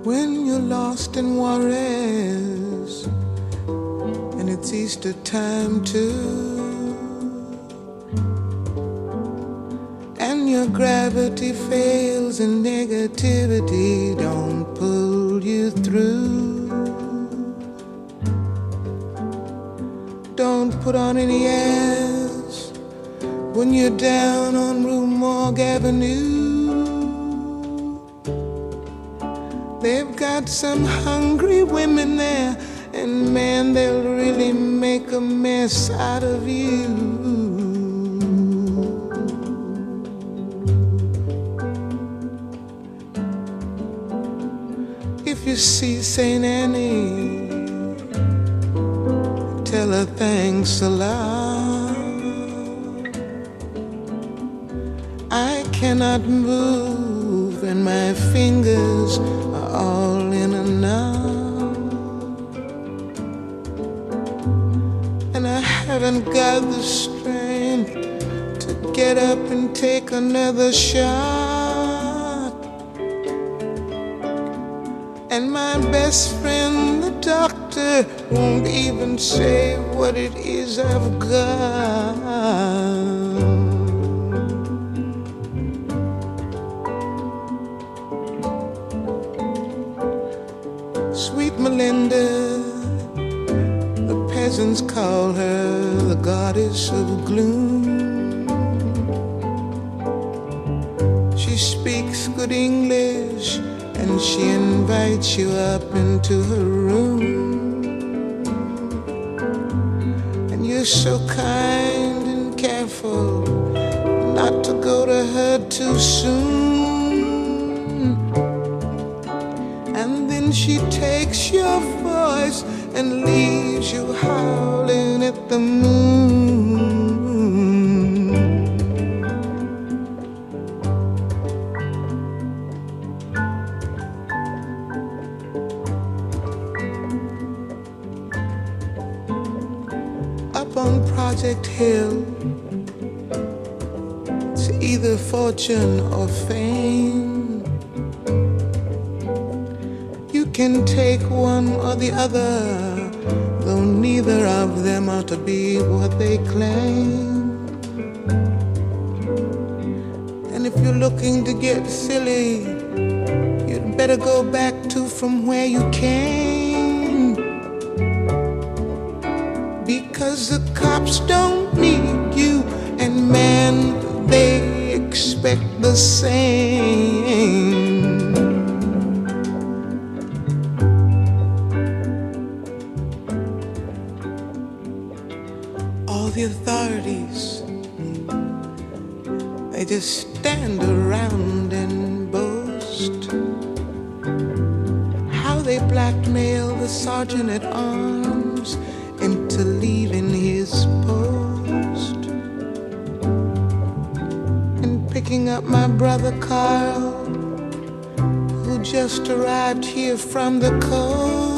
When you're lost in Juarez and it's Easter time too, and your gravity fails and negativity don't pull you through, don't put on any airs when you're down on Rue Morgue Avenue. They've got some hungry women there, and man, they'll really make a mess out of you. If you see St. Annie, tell her thanks a lot. I cannot move and my fingers are all in a knot, and I haven't got the strength to get up and take another shot. And my best friend, the doctor, won't even say what it is I've got. Sweet Melinda, the peasants call her the goddess of gloom. She speaks good English and she invites you up into her room. And you're so kind and careful not to go to her too soon. And then she takes your voice and leaves you howling at the moon. Up on Project Hill, it's either fortune or fame. You can take one or the other, though neither of them are to be what they claim. And if you're looking to get silly, you'd better go back to from where you came, because the cops don't need you, and man, they expect the same. All the authorities, they just stand around and boast how they blackmail the sergeant at arms into leaving his post and picking up my brother Carl, who just arrived here from the coast.